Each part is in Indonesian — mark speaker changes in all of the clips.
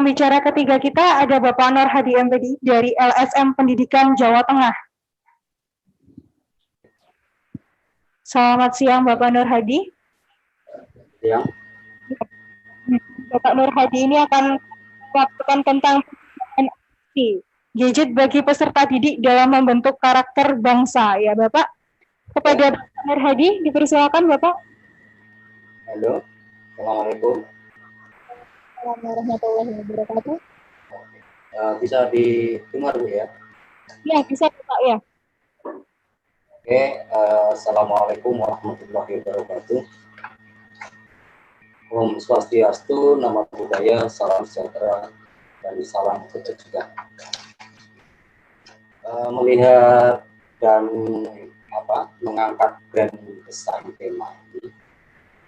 Speaker 1: pembicara ketiga kita ada Bapak Nur Hadi MPD dari LSM Pendidikan Jawa Tengah. Selamat siang Bapak Nur Hadi.
Speaker 2: Ya.
Speaker 1: Bapak Nur Hadi ini akan melakukan tentang gadget bagi peserta didik dalam membentuk karakter bangsa, ya Bapak. Kepada Bapak Nur Hadi, dipersilakan Bapak.
Speaker 2: Halo, Assalamualaikum.
Speaker 1: Assalamualaikum warahmatullahi wabarakatuh.
Speaker 2: Bisa didengar Bu ya?
Speaker 1: Ya, bisa Bapak ya.
Speaker 2: Oke, Assalamualaikum warahmatullahi wabarakatuh. Om Swastiastu, nama budaya, salam sejahtera, dan salam kebajikan. Melihat dan mengangkat brand besar tema ini,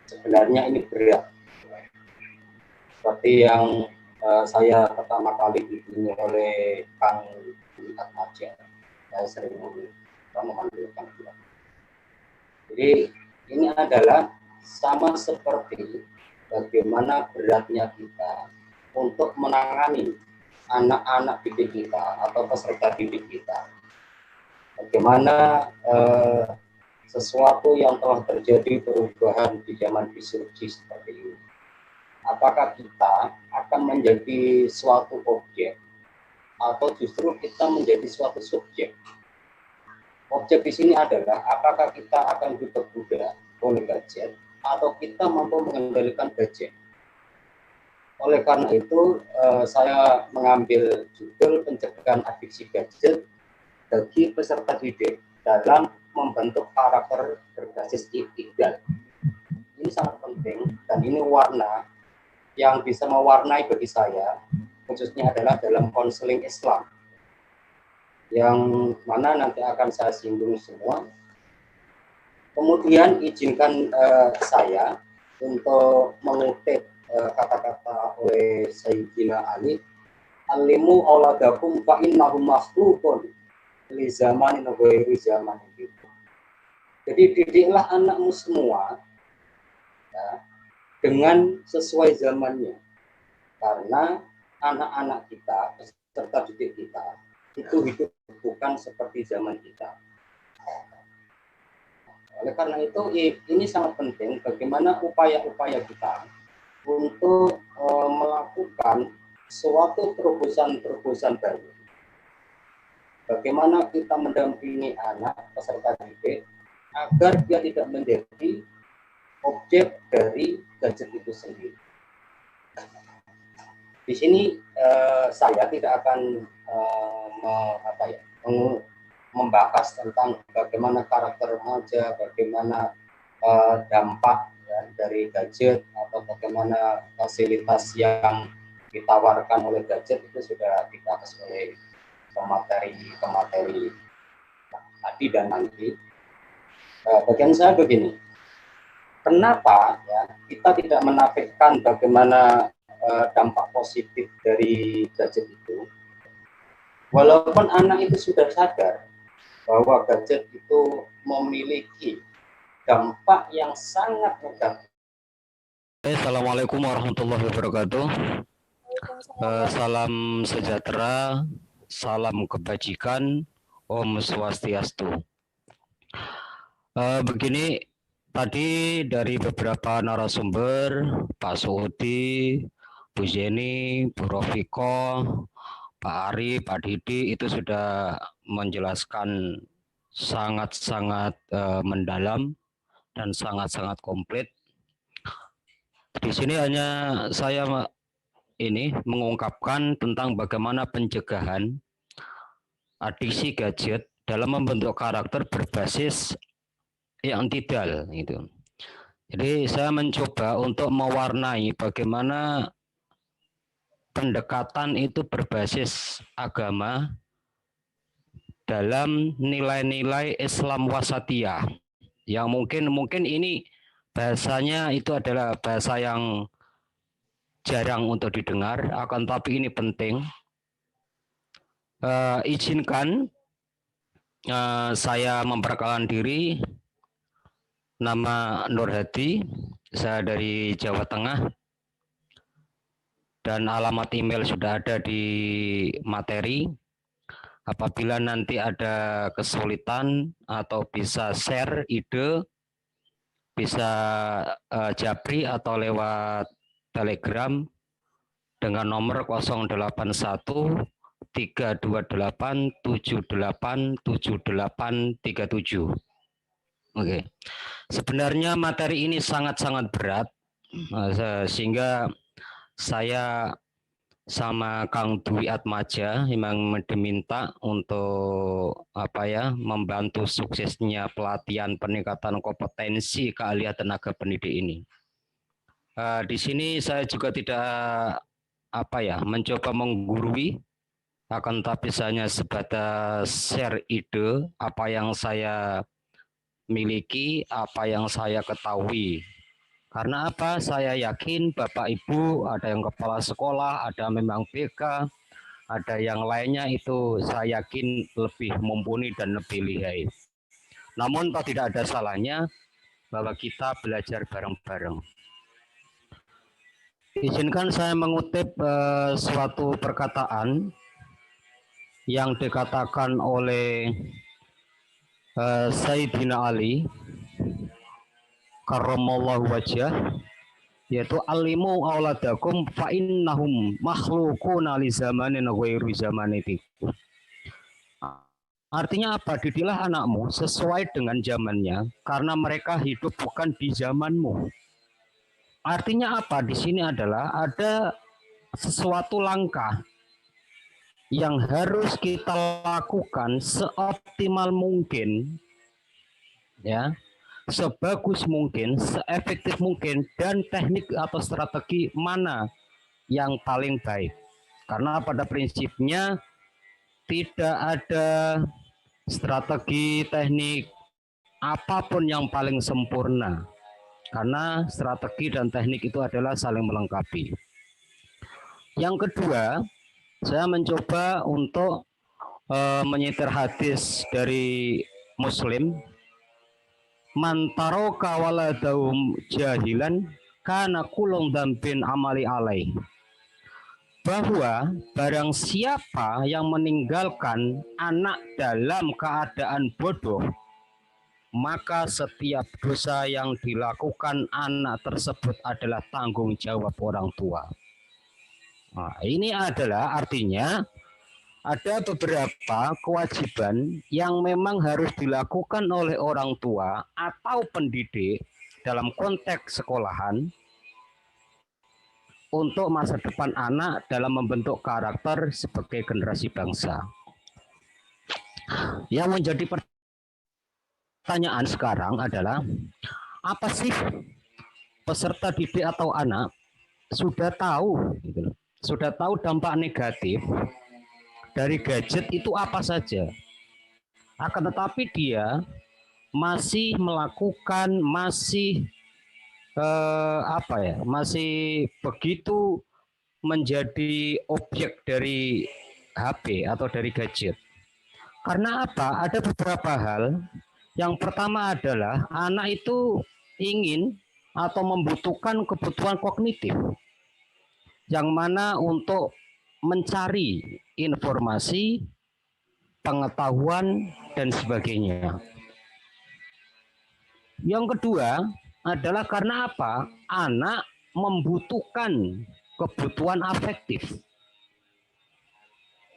Speaker 2: sebenarnya ini berat. Seperti yang saya pertama kali dibina oleh Kang Atmaja, saya sering memanggilkan dia. Jadi ini adalah sama seperti bagaimana beratnya kita untuk menangani anak-anak didik kita atau peserta didik kita. Bagaimana sesuatu yang telah terjadi perubahan di zaman disrupsi seperti ini. Apakah kita akan menjadi suatu objek atau justru kita menjadi suatu subjek? Objek di sini adalah apakah kita akan diperbudak oleh gadget atau kita mampu mengendalikan gadget. Oleh karena itu, saya mengambil judul pencegahan adiksi gadget bagi peserta didik dalam membentuk karakter berbasis iktidal. Ini sangat penting dan ini warna yang bisa mewarnai bagi saya, khususnya adalah dalam konseling Islam, yang mana nanti akan saya singgung semua. Kemudian izinkan saya untuk mengutip kata-kata oleh Sayyidina Ali, "Alimu auladakum fa innahum makhluqun li zamanin ghairi zamanin." Jadi didiklah anakmu semua ya, dengan sesuai zamannya, karena anak-anak kita, peserta didik kita, itu hidup bukan seperti zaman kita. Oleh karena itu, ini sangat penting bagaimana upaya-upaya kita untuk melakukan suatu terobosan-terobosan baru. Bagaimana kita mendampingi anak peserta didik agar dia tidak menjadi objek dari gadget itu sendiri. Di sini saya tidak akan membahas tentang bagaimana karakter remaja, bagaimana dampak ya, dari gadget atau bagaimana fasilitas yang ditawarkan oleh gadget itu sudah dibahas oleh pemateri tadi dan nanti. Bagian saya begini. Kenapa ya kita tidak menafikan bagaimana dampak positif dari gadget itu? Walaupun anak itu sudah sadar bahwa gadget itu memiliki dampak yang sangat negatif.
Speaker 3: Assalamualaikum warahmatullahi wabarakatuh. Salam sejahtera, salam kebajikan, Om Swastiastu. Begini. Tadi dari beberapa narasumber, Pak Suhudi, Bu Jenny, Bu Rofiko, Pak Ari, Pak Didi itu sudah menjelaskan sangat-sangat mendalam dan sangat-sangat komplit. Di sini hanya saya mengungkapkan tentang bagaimana pencegahan adiksi gadget dalam membentuk karakter berbasis iktidal gitu. Jadi saya mencoba untuk mewarnai bagaimana pendekatan itu berbasis agama dalam nilai-nilai Islam wasatiyah. Yang mungkin ini bahasanya itu adalah bahasa yang jarang untuk didengar, akan tapi ini penting. Izinkan saya memperkenalkan diri. Nama Nur Hadi, saya dari Jawa Tengah. dan alamat email sudah ada di materi. Apabila nanti ada kesulitan atau bisa share ide, bisa japri atau lewat Telegram dengan nomor 081 328 78 7837. Oke. Sebenarnya materi ini sangat-sangat berat sehingga saya sama Kang Dwi Atmaja memang diminta untuk membantu suksesnya pelatihan peningkatan kompetensi keahlian tenaga pendidik ini. Di sini saya juga tidak mencoba menggurui, akan tapi hanya sebatas share ide apa yang saya miliki, apa yang saya ketahui. Karena apa? Saya yakin Bapak Ibu, ada yang kepala sekolah, ada memang BK, ada yang lainnya itu saya yakin lebih mumpuni dan lebih lihai. Namun tidak ada salahnya bahwa kita belajar bareng-bareng. Izinkan saya mengutip suatu perkataan yang dikatakan oleh Sayyidina Ali karramallahu wajhah, yaitu alimu auladakum fa innahum makhluquna li zamanin ghairu zamanitikum. Artinya apa? Didiklah anakmu sesuai dengan zamannya karena mereka hidup bukan di zamanmu. Artinya apa? Di sini adalah ada sesuatu langkah yang harus kita lakukan seoptimal mungkin, ya, sebagus mungkin, seefektif mungkin, dan teknik atau strategi mana yang paling baik. Karena pada prinsipnya tidak ada strategi teknik apapun yang paling sempurna. Karena strategi dan teknik itu adalah saling melengkapi. Yang kedua, saya mencoba untuk menyetir hadis dari Muslim, mantaro kawaladahum jahilan kana kulung dambin amali alaih, bahwa barang siapa yang meninggalkan anak dalam keadaan bodoh, maka setiap dosa yang dilakukan anak tersebut adalah tanggung jawab orang tua. Nah, ini adalah artinya ada beberapa kewajiban yang memang harus dilakukan oleh orang tua atau pendidik dalam konteks sekolahan untuk masa depan anak dalam membentuk karakter sebagai generasi bangsa. Yang menjadi pertanyaan sekarang adalah, apa sih peserta didik atau anak sudah tahu, sudah tahu dampak negatif dari gadget itu apa saja. Akan tetapi dia masih melakukan, masih masih begitu menjadi objek dari HP atau dari gadget. Karena apa? Ada beberapa hal. Yang pertama adalah anak itu ingin atau membutuhkan kebutuhan kognitif, yang mana untuk mencari informasi, pengetahuan, dan sebagainya. Yang kedua adalah karena apa? Anak membutuhkan kebutuhan afektif.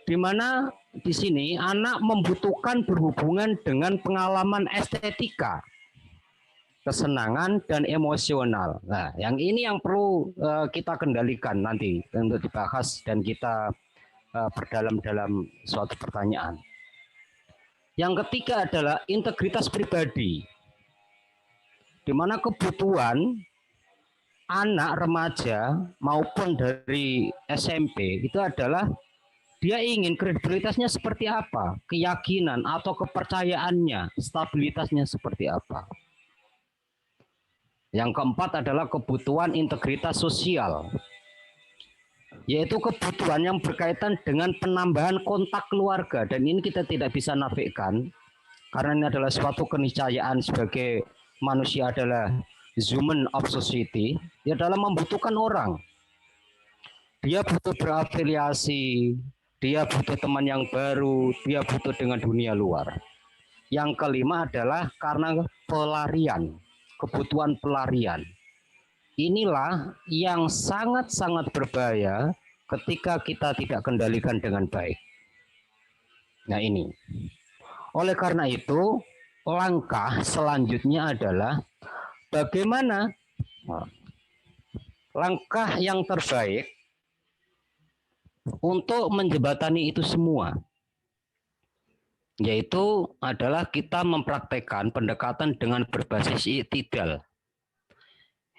Speaker 3: Di mana di sini anak membutuhkan berhubungan dengan pengalaman estetika, kesenangan, dan emosional. Nah, yang ini yang perlu kita kendalikan nanti untuk dibahas dan kita berdalam dalam suatu pertanyaan. Yang ketiga adalah integritas pribadi, di mana kebutuhan anak remaja maupun dari SMP itu adalah dia ingin kredibilitasnya seperti apa, keyakinan atau kepercayaannya, stabilitasnya seperti apa. Yang keempat adalah kebutuhan integritas sosial, yaitu kebutuhan yang berkaitan dengan penambahan kontak keluarga, dan ini kita tidak bisa nafikan karena ini adalah suatu keniscayaan sebagai manusia adalah human of society, ya dalam membutuhkan orang. Dia butuh berafiliasi, dia butuh teman yang baru, dia butuh dengan dunia luar. Yang kelima adalah karena pelarian, kebutuhan pelarian. Inilah yang sangat-sangat berbahaya ketika kita tidak kendalikan dengan baik. Nah ini. Oleh karena itu, langkah selanjutnya adalah bagaimana langkah yang terbaik untuk menjembatani itu semua. Yaitu adalah kita mempraktekkan pendekatan dengan berbasis i'tidal.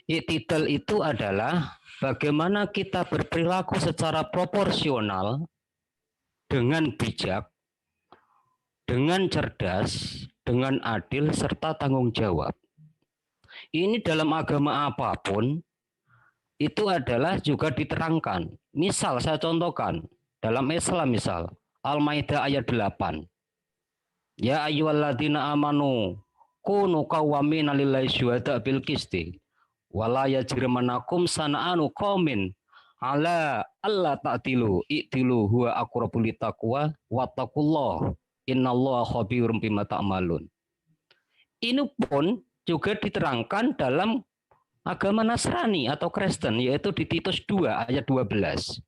Speaker 3: I'tidal itu adalah bagaimana kita berperilaku secara proporsional dengan bijak, dengan cerdas, dengan adil, serta tanggung jawab. Ini dalam agama apapun, itu adalah juga diterangkan. Misal saya contohkan, dalam Islam misal, Al-Maidah ayat 8. Ya ayyuhalladzina amanu, kunu qawwamina lillahi syuhada bil qisti, wala yajrimanakum sana'anu qaumin ala alla ta'tilu, i'tilu huwa aqrabu littaqwa wattaqullah. Innallaha khabirum bima ta'malun. Ini pun juga diterangkan dalam agama Nasrani atau Kristen, yaitu di Titus 2 ayat 12.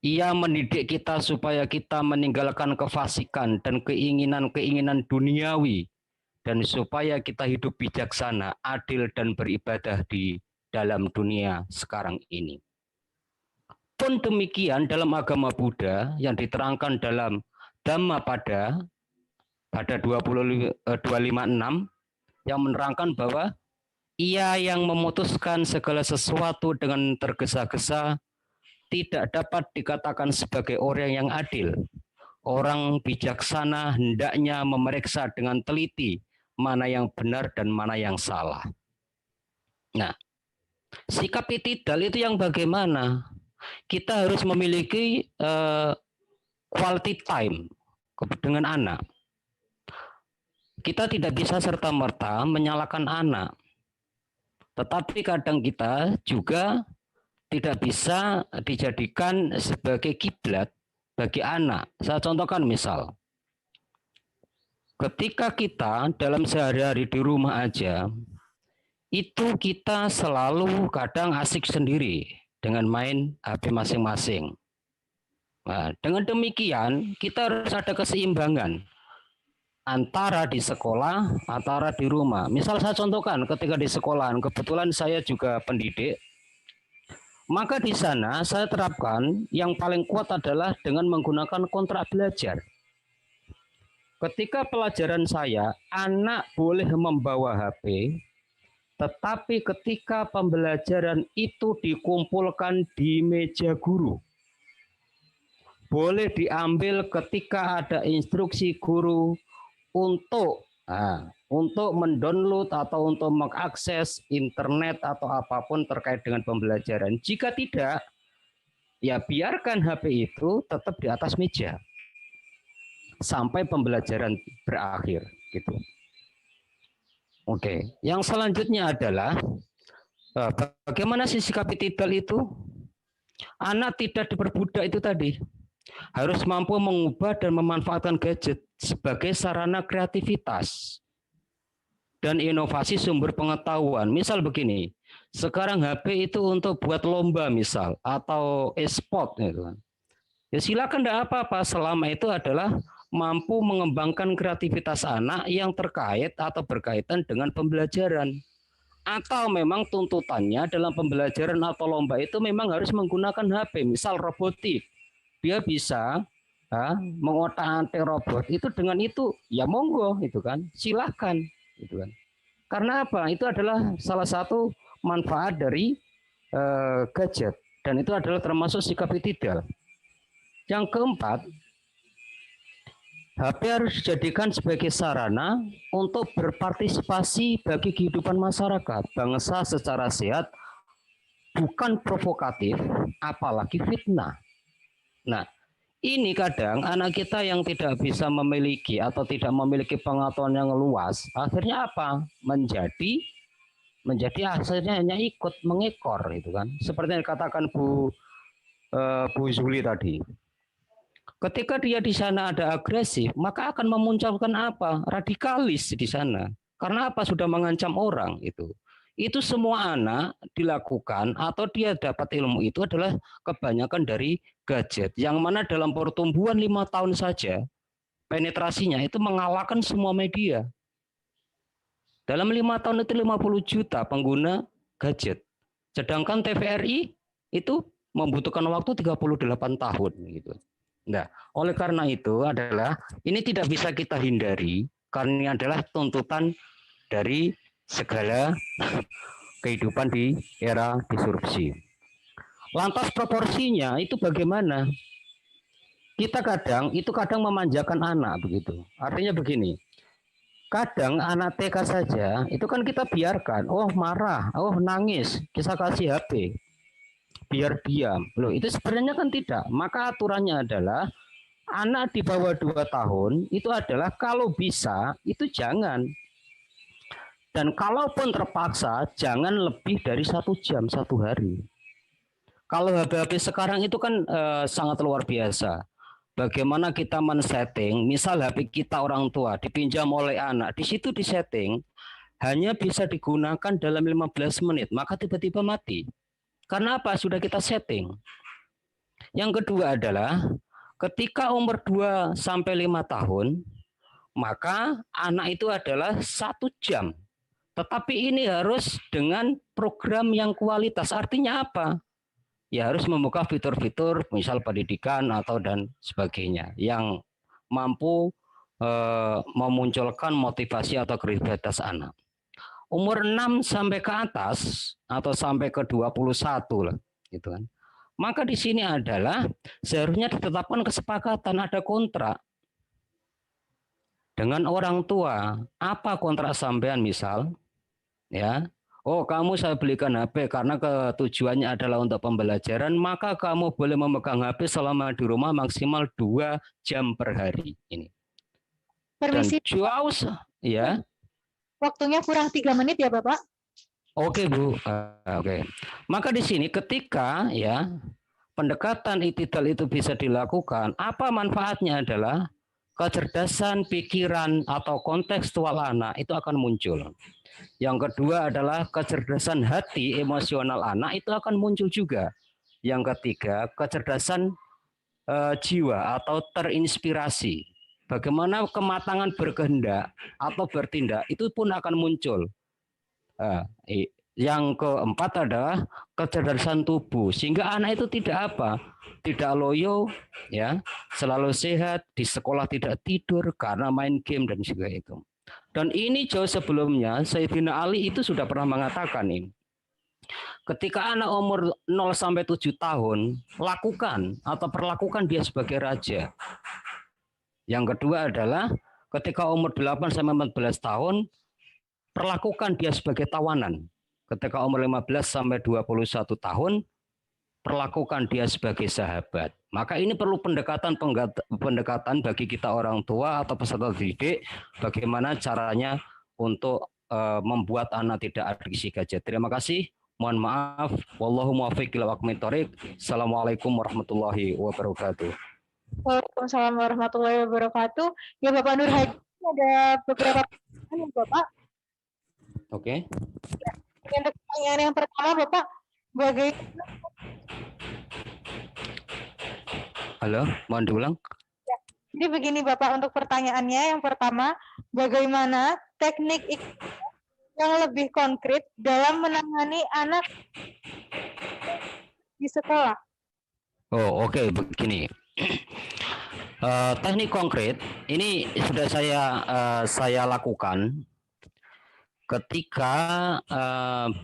Speaker 3: Ia mendidik kita supaya kita meninggalkan kefasikan dan keinginan-keinginan duniawi, dan supaya kita hidup bijaksana, adil, dan beribadah di dalam dunia sekarang ini. Pun demikian dalam agama Buddha yang diterangkan dalam Dhammapada pada 256 yang menerangkan bahwa ia yang memutuskan segala sesuatu dengan tergesa-gesa tidak dapat dikatakan sebagai orang yang adil. Orang bijaksana hendaknya memeriksa dengan teliti mana yang benar dan mana yang salah. Nah, sikap i'tidal itu yang bagaimana? Kita harus memiliki quality time dengan anak. Kita tidak bisa serta-merta menyalahkan anak. Tetapi kadang kita juga tidak bisa dijadikan sebagai kiblat bagi anak. Saya contohkan misal, ketika kita dalam sehari-hari di rumah aja, itu kita selalu kadang asik sendiri dengan main HP masing-masing. Nah, dengan demikian kita harus ada keseimbangan antara di sekolah, antara di rumah. Misal saya contohkan ketika di sekolahan, kebetulan saya juga pendidik, maka di sana saya terapkan yang paling kuat adalah dengan menggunakan kontrak belajar. Ketika pelajaran saya, anak boleh membawa HP, tetapi ketika pembelajaran itu dikumpulkan di meja guru, boleh diambil ketika ada instruksi guru untuk mendownload atau untuk mengakses internet atau apapun terkait dengan pembelajaran. Jika tidak, ya biarkan HP itu tetap di atas meja sampai pembelajaran berakhir, gitu. Oke, yang selanjutnya adalah bagaimana sih sikap i'tidal itu? Anak tidak diperbudak itu tadi. Harus mampu mengubah dan memanfaatkan gadget sebagai sarana kreativitas dan inovasi sumber pengetahuan. Misal begini, sekarang HP itu untuk buat lomba misal, atau e-sport gitu kan. Ya silakan, tidak apa-apa selama itu adalah mampu mengembangkan kreativitas anak yang terkait atau berkaitan dengan pembelajaran. Atau memang tuntutannya dalam pembelajaran atau lomba itu memang harus menggunakan HP, misal robotik. Dia bisa mengotak-atik robot, itu dengan itu ya monggo itu kan, silakan itu kan. Karena apa? Itu adalah salah satu manfaat dari gadget, dan itu adalah termasuk sikap i'tidal. Yang keempat, HP harus dijadikan sebagai sarana untuk berpartisipasi bagi kehidupan masyarakat, bangsa secara sehat, bukan provokatif, apalagi fitnah. Nah, ini kadang anak kita yang tidak bisa memiliki atau tidak memiliki pengetahuan yang luas, akhirnya apa? Menjadi menjadi akhirnya hanya ikut mengekor itu kan. Seperti yang dikatakan Bu Zuli tadi. Ketika dia di sana ada agresif, maka akan memunculkan apa? Radikalis di sana. Karena apa? Sudah mengancam orang itu. Itu semua anak dilakukan atau dia dapat ilmu itu adalah kebanyakan dari gadget. Yang mana dalam pertumbuhan 5 tahun saja, penetrasinya itu mengalahkan semua media. Dalam 5 tahun itu 50 juta pengguna gadget. Sedangkan TVRI itu membutuhkan waktu 38 tahun gitu. Nah, oleh karena itu adalah ini tidak bisa kita hindari karena ini adalah tuntutan dari segala kehidupan di era disrupsi. Lantas proporsinya itu bagaimana? Kita kadang memanjakan anak begitu. Artinya begini. Kadang anak TK saja itu kan kita biarkan, oh marah, oh nangis, kita kasih HP. Biar diam. Loh, itu sebenarnya kan tidak. Maka aturannya adalah anak di bawah 2 tahun itu adalah kalau bisa itu jangan. Dan kalaupun terpaksa, jangan lebih dari 1 jam 1 hari. Kalau HP-HP sekarang itu kan sangat luar biasa. Bagaimana kita men-setting, misal HP kita orang tua dipinjam oleh anak, di situ di-setting, hanya bisa digunakan dalam 15 menit, maka tiba-tiba mati. Karena apa? Sudah kita setting. Yang kedua adalah, ketika umur 2 sampai 5 tahun, maka anak itu adalah 1 jam. Tetapi ini harus dengan program yang kualitas. Artinya apa? Ya harus membuka fitur-fitur misal pendidikan atau dan sebagainya yang mampu memunculkan motivasi atau kreativitas anak. Umur 6 sampai ke atas atau sampai ke 21 lah gitu kan. Maka di sini adalah seharusnya ditetapkan kesepakatan, ada kontrak dengan orang tua. Apa kontrak sampean misal? Ya, oh kamu saya belikan HP karena ketujuannya adalah untuk pembelajaran, maka kamu boleh memegang HP selama di rumah maksimal 2 jam per hari ini.
Speaker 1: Permisi.
Speaker 3: Dan jauh, ya.
Speaker 1: Waktunya kurang 3 menit ya Bapak.
Speaker 3: Oke Bu, oke. Maka di sini ketika ya pendekatan itidal itu bisa dilakukan, apa manfaatnya adalah kecerdasan pikiran atau kontekstual anak itu akan muncul. Yang kedua adalah kecerdasan hati emosional anak itu akan muncul juga. Yang ketiga, kecerdasan jiwa atau terinspirasi. Bagaimana kematangan berkehendak atau bertindak itu pun akan muncul. Yang keempat adalah kecerdasan tubuh, sehingga anak itu tidak apa, tidak loyo, ya, selalu sehat, di sekolah tidak tidur karena main game dan juga itu. Dan ini jauh sebelumnya Sayyidina Ali itu sudah pernah mengatakan ini. Ketika anak umur 0 sampai 7 tahun, lakukan atau perlakukan dia sebagai raja. Yang kedua adalah ketika umur 8 sampai 14 tahun, perlakukan dia sebagai tawanan. Ketika umur 15 sampai 21 tahun, perlakukan dia sebagai sahabat. Maka ini perlu pendekatan bagi kita orang tua atau peserta didik, bagaimana caranya untuk membuat anak tidak adiksi gadget. Terima kasih. Mohon maaf. Wallahu muwaffiq ila aqwamit thoriq. Assalamualaikum warahmatullahi wabarakatuh.
Speaker 1: Waalaikumsalam warahmatullahi wabarakatuh. Ya Bapak Nur Hadi, ada beberapa pertanyaan Bapak.
Speaker 3: Oke.
Speaker 1: Ya, untuk pertanyaan yang pertama Bapak, bagaimana?
Speaker 3: Halo, mohon diulang.
Speaker 1: Ya, jadi begini Bapak, untuk pertanyaannya yang pertama, bagaimana teknik yang lebih konkret dalam menangani anak di sekolah?
Speaker 3: Oh, oke, begini. Teknik konkret ini sudah saya lakukan ketika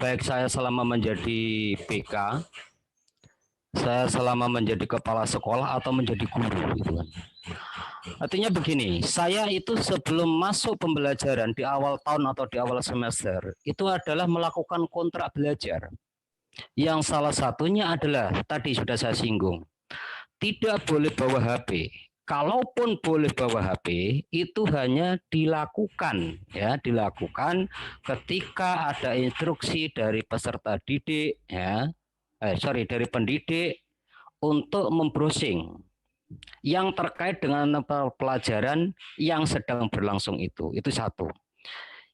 Speaker 3: baik saya selama menjadi BK, saya selama menjadi kepala sekolah atau menjadi guru gitu kan. Artinya begini, saya itu sebelum masuk pembelajaran di awal tahun atau di awal semester itu adalah melakukan kontrak belajar. Yang salah satunya adalah tadi sudah saya singgung, tidak boleh bawa HP kalaupun boleh bawa HP, itu hanya dilakukan ketika ada instruksi dari peserta didik dari pendidik untuk membrowsing yang terkait dengan pelajaran yang sedang berlangsung itu. Itu satu.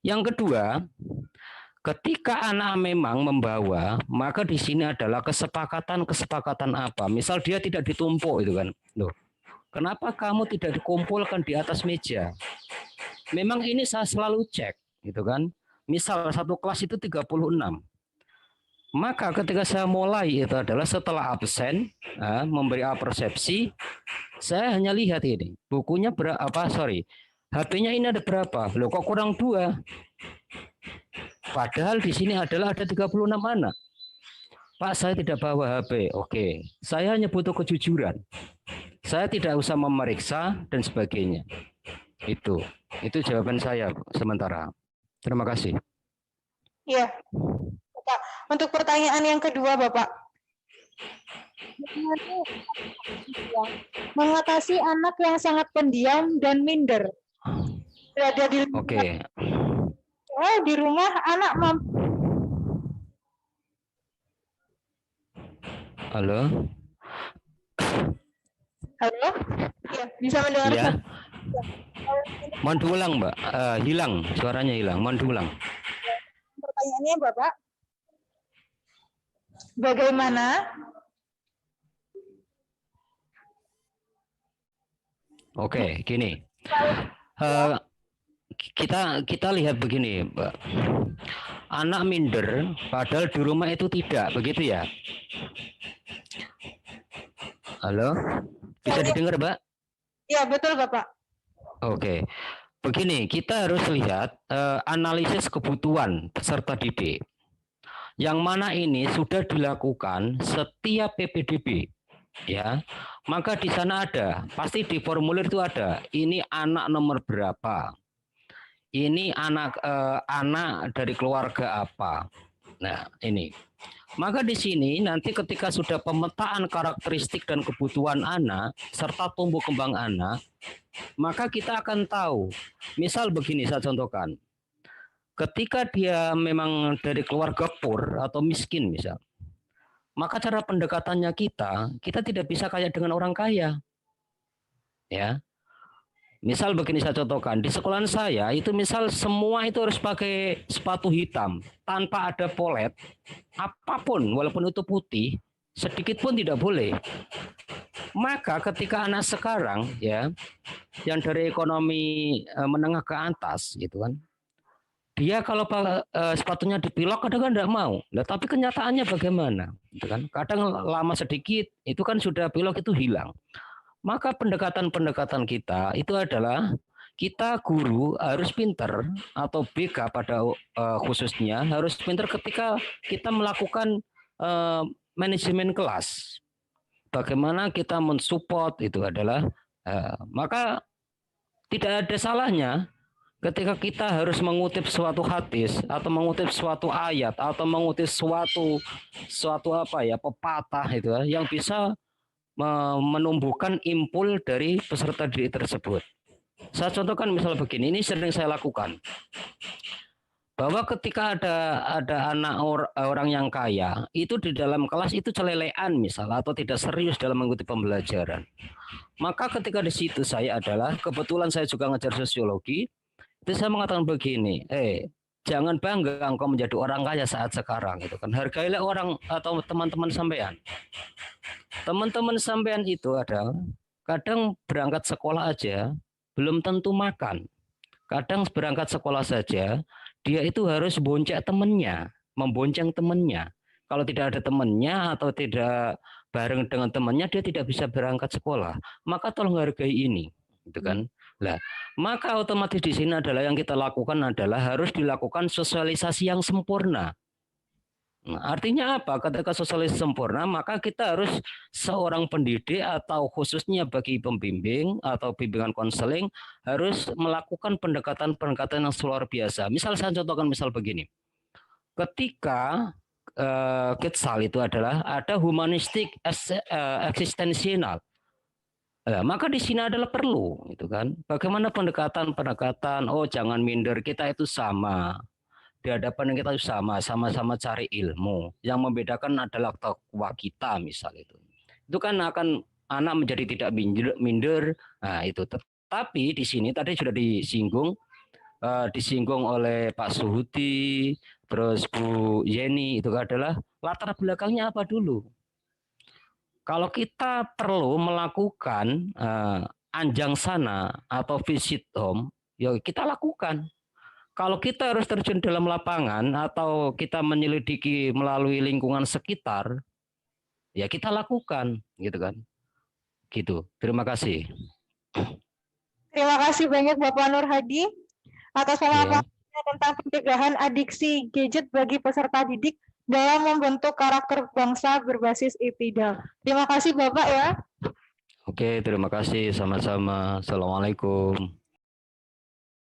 Speaker 3: Yang kedua, ketika anak memang membawa, maka di sini adalah kesepakatan apa. Misal dia tidak ditumpuk itu kan. Loh, kenapa kamu tidak dikumpulkan di atas meja? Memang ini saya selalu cek gitu kan. Misal satu kelas itu 36. Maka ketika saya mulai itu adalah setelah absen, memberi persepsi, saya hanya lihat ini, bukunya HP-nya ini ada berapa? Loh kok kurang 2? Padahal di sini adalah ada 36 anak. Pak, saya tidak bawa HP. Oke, saya hanya butuh kejujuran. Saya tidak usah memeriksa dan sebagainya. Itu jawaban saya sementara. Terima kasih.
Speaker 1: Iya. Bapak, untuk pertanyaan yang kedua, Bapak. Mengatasi anak yang sangat pendiam dan minder. Berada di rumah.
Speaker 3: Oke.
Speaker 1: Di rumah anak mampu.
Speaker 3: Halo?
Speaker 1: Halo? Ya, bisa mendengar
Speaker 3: ya.
Speaker 1: saya?
Speaker 3: Mohon diulang, Mbak. Hilang, suaranya hilang. Mohon diulang.
Speaker 1: Pertanyaannya, Bapak. Bagaimana
Speaker 3: Oke, gini. Kita lihat begini, Mbak. Anak minder, padahal di rumah itu tidak, begitu ya? Halo? Bisa didengar, Mbak?
Speaker 1: Ya, betul, Bapak.
Speaker 3: Oke. Begini, kita harus lihat analisis kebutuhan peserta didik. Yang mana ini sudah dilakukan setiap PPDB, ya. Maka di sana ada, pasti di formulir itu ada. Ini anak nomor berapa? Ini anak dari keluarga apa? Nah, ini. Maka di sini nanti ketika sudah pemetaan karakteristik dan kebutuhan anak serta tumbuh kembang anak, maka kita akan tahu. Misal begini saya contohkan. Ketika dia memang dari keluarga poor atau miskin misal, maka cara pendekatannya kita tidak bisa kayak dengan orang kaya. Ya. Misal begini saya contohkan, di sekolahan saya itu misal semua itu harus pakai sepatu hitam tanpa ada polet, apapun walaupun itu putih, sedikit pun tidak boleh. Maka ketika anak sekarang ya yang dari ekonomi menengah ke atas gitu kan, dia kalau sepatunya dipilok kadang tidak mau. Nah, tapi kenyataannya bagaimana? Gitu kan? Kadang lama sedikit itu kan sudah pilok itu hilang. Maka pendekatan-pendekatan kita itu adalah kita guru harus pinter atau BK pada khususnya harus pinter ketika kita melakukan manajemen kelas. Bagaimana kita mensupport itu adalah maka tidak ada salahnya ketika kita harus mengutip suatu hadis atau mengutip suatu ayat atau mengutip suatu pepatah itu yang bisa menumbuhkan impul dari peserta didik tersebut. Saya contohkan misal begini, ini sering saya lakukan. Bahwa ketika ada anak orang yang kaya, itu di dalam kelas itu celelean misal atau tidak serius dalam mengikuti pembelajaran. Maka ketika di situ saya adalah kebetulan saya juga ngajar sosiologi, itu saya mengatakan begini, jangan bangga engkau menjadi orang kaya saat sekarang itu kan. Hargailah orang atau teman-teman sampean. Teman-teman sampean itu adalah kadang berangkat sekolah aja belum tentu makan. Kadang berangkat sekolah saja dia itu harus bonceng temannya, membonceng temannya. Kalau tidak ada temannya atau tidak bareng dengan temannya dia tidak bisa berangkat sekolah. Maka tolong hargai ini, gitu kan? Lah, maka otomatis di sini adalah yang kita lakukan adalah harus dilakukan sosialisasi yang sempurna. Nah, artinya apa? Ketika sosialisasi sempurna, maka kita harus seorang pendidik atau khususnya bagi pembimbing atau bimbingan konseling harus melakukan pendekatan-pendekatan yang luar biasa. Misal saya contohkan misal begini. Ketika Kitsal itu adalah ada humanistik eksistensial. Nah, maka di sini adalah perlu, gitu kan? Bagaimana pendekatan-pendekatan? Oh, jangan minder, kita itu sama. Di hadapan kita itu sama, sama-sama cari ilmu. Yang membedakan adalah takwa kita, misal itu. Itu kan akan anak menjadi tidak minder. Nah, itu. Tapi di sini tadi sudah disinggung oleh Pak Suhuti, terus Bu Yeni, itu adalah latar belakangnya apa dulu. Kalau kita perlu melakukan anjang sana atau visit home, ya kita lakukan. Kalau kita harus terjun dalam lapangan atau kita menyelidiki melalui lingkungan sekitar, ya kita lakukan, gitu kan. Gitu. Terima kasih.
Speaker 1: Terima kasih banyak Bapak Nur Hadi atas pemaparannya tentang pencegahan adiksi gadget bagi peserta didik dalam membentuk karakter bangsa berbasis IPIDA. Terima kasih Bapak ya.
Speaker 3: Oke, terima kasih. Sama-sama. Assalamualaikum.